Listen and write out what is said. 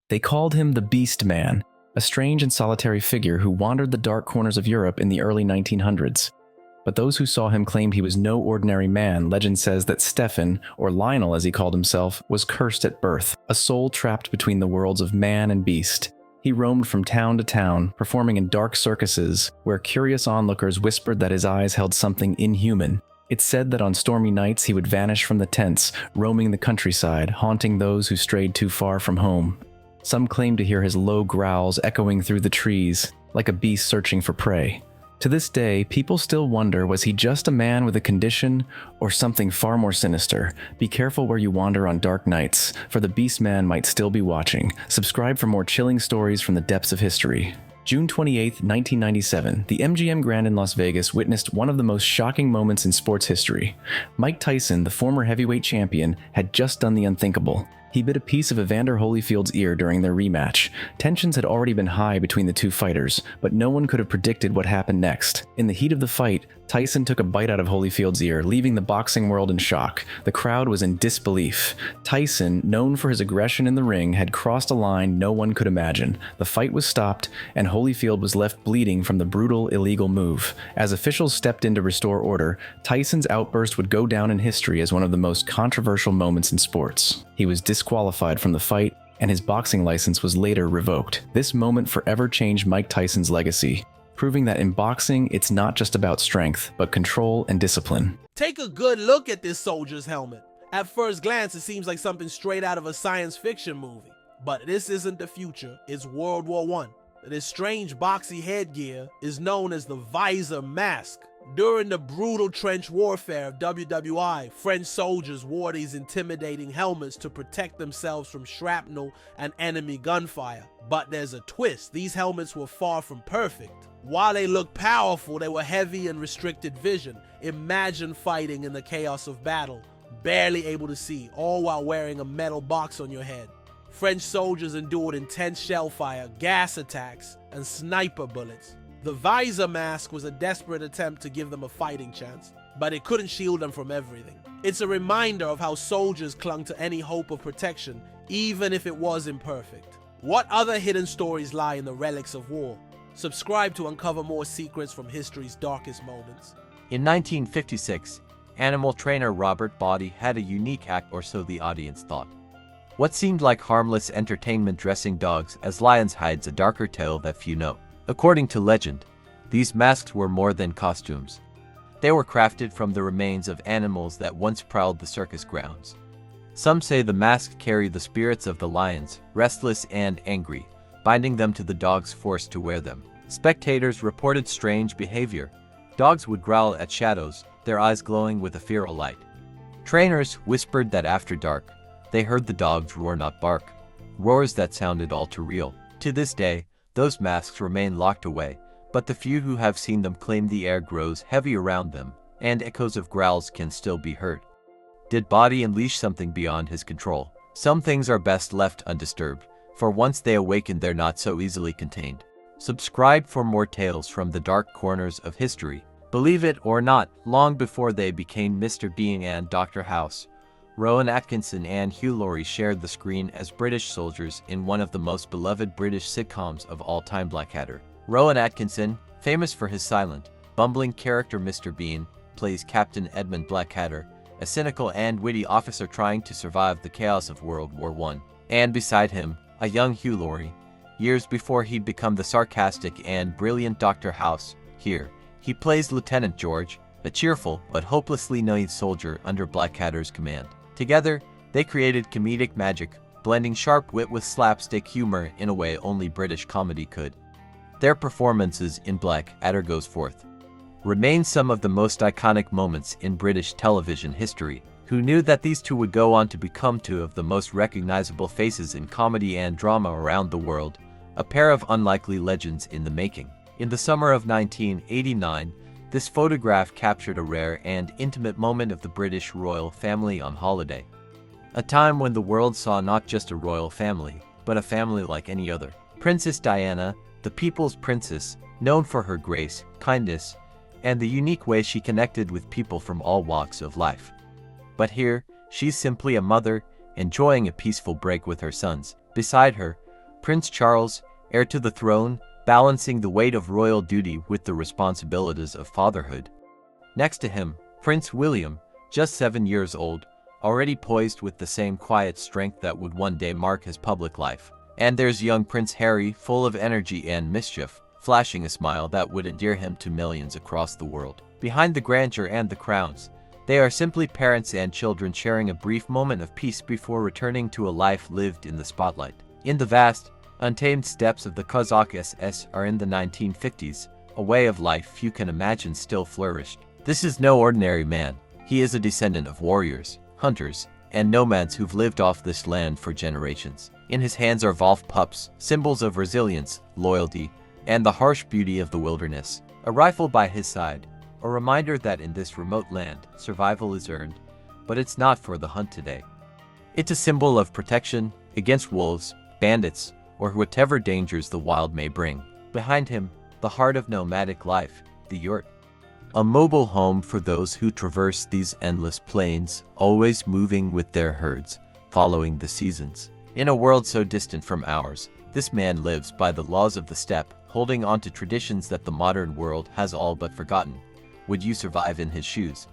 They called him the Beast Man, a strange and solitary figure who wandered the dark corners of Europe in the early 1900s. But those who saw him claimed he was no ordinary man. Legend says that Stefan, or Lionel as he called himself, was cursed at birth, a soul trapped between the worlds of man and beast. He roamed from town to town, performing in dark circuses, where curious onlookers whispered that his eyes held something inhuman. It's said that on stormy nights he would vanish from the tents, roaming the countryside, haunting those who strayed too far from home. Some claim to hear his low growls echoing through the trees, like a beast searching for prey. To this day, people still wonder, was he just a man with a condition or something far more sinister? Be careful where you wander on dark nights, for the Beast Man might still be watching. Subscribe for more chilling stories from the depths of history. June 28, 1997, the MGM Grand in Las Vegas witnessed one of the most shocking moments in sports history. Mike Tyson, the former heavyweight champion, had just done the unthinkable. He bit a piece of Evander Holyfield's ear during their rematch. Tensions had already been high between the two fighters, but no one could have predicted what happened next. In the heat of the fight, Tyson took a bite out of Holyfield's ear, leaving the boxing world in shock. The crowd was in disbelief. Tyson, known for his aggression in the ring, had crossed a line no one could imagine. The fight was stopped, and Holyfield was left bleeding from the brutal, illegal move. As officials stepped in to restore order, Tyson's outburst would go down in history as one of the most controversial moments in sports. He was disqualified from the fight, and his boxing license was later revoked. This moment forever changed Mike Tyson's legacy, proving that in boxing, it's not just about strength, but control and discipline. Take a good look at this soldier's helmet. At first glance, it seems like something straight out of a science fiction movie. But this isn't the future, it's World War I. This strange boxy headgear is known as the visor mask. During the brutal trench warfare of WWI, French soldiers wore these intimidating helmets to protect themselves from shrapnel and enemy gunfire. But there's a twist. These helmets were far from perfect. While they looked powerful, they were heavy and restricted vision. Imagine fighting in the chaos of battle, barely able to see, all while wearing a metal box on your head. French soldiers endured intense shell fire, gas attacks, and sniper bullets. The visor mask was a desperate attempt to give them a fighting chance, but it couldn't shield them from everything. It's a reminder of how soldiers clung to any hope of protection, even if it was imperfect. What other hidden stories lie in the relics of war? Subscribe to uncover more secrets from history's darkest moments. In 1956, animal trainer Robert Body had a unique act, or so the audience thought. What seemed like harmless entertainment, dressing dogs as lions, hides a darker tale that few know. According to legend, these masks were more than costumes. They were crafted from the remains of animals that once prowled the circus grounds. Some say the masks carried the spirits of the lions, restless and angry, binding them to the dogs forced to wear them. Spectators reported strange behavior. Dogs would growl at shadows, their eyes glowing with a feral light. Trainers whispered that after dark, they heard the dogs roar, not bark, roars that sounded all too real. To this day, those masks remain locked away, but the few who have seen them claim the air grows heavy around them, and echoes of growls can still be heard. Did Body unleash something beyond his control? Some things are best left undisturbed, for once they awaken, they're not so easily contained. Subscribe for more tales from the dark corners of history. Believe it or not, long before they became Mr. Bean and Dr. House, Rowan Atkinson and Hugh Laurie shared the screen as British soldiers in one of the most beloved British sitcoms of all time, Blackadder. Rowan Atkinson, famous for his silent, bumbling character Mr. Bean, plays Captain Edmund Blackadder, a cynical and witty officer trying to survive the chaos of World War I. And beside him, a young Hugh Laurie, years before he'd become the sarcastic and brilliant Dr. House. Here, he plays Lieutenant George, a cheerful but hopelessly naive soldier under Blackadder's command. Together, they created comedic magic, blending sharp wit with slapstick humor in a way only British comedy could. Their performances in Blackadder Goes Forth remain some of the most iconic moments in British television history. Who knew that these two would go on to become two of the most recognizable faces in comedy and drama around the world, a pair of unlikely legends in the making. In the summer of 1989, this photograph captured a rare and intimate moment of the British royal family on holiday. A time when the world saw not just a royal family, but a family like any other. Princess Diana, the people's princess, known for her grace, kindness, and the unique way she connected with people from all walks of life. But here, she's simply a mother, enjoying a peaceful break with her sons. Beside her, Prince Charles, heir to the throne, balancing the weight of royal duty with the responsibilities of fatherhood. Next to him, Prince William, just 7 years old, already poised with the same quiet strength that would one day mark his public life. And there's young Prince Harry, full of energy and mischief, flashing a smile that would endear him to millions across the world. Behind the grandeur and the crowns, they are simply parents and children sharing a brief moment of peace before returning to a life lived in the spotlight. In the vast, untamed steppes of the Kazakh SS are in the 1950s, a way of life few can imagine still flourished. This is no ordinary man. He is a descendant of warriors, hunters, and nomads who've lived off this land for generations. In his hands are Wolf pups, symbols of resilience, loyalty, and the harsh beauty of the wilderness. A rifle by his side, a reminder that in this remote land, survival is earned, but it's not for the hunt today. It's a symbol of protection against wolves, bandits, or whatever dangers the wild may bring. Behind him, the heart of nomadic life, the yurt. A mobile home for those who traverse these endless plains, always moving with their herds, following the seasons. In a world so distant from ours, this man lives by the laws of the steppe, holding on to traditions that the modern world has all but forgotten. Would you survive in his shoes?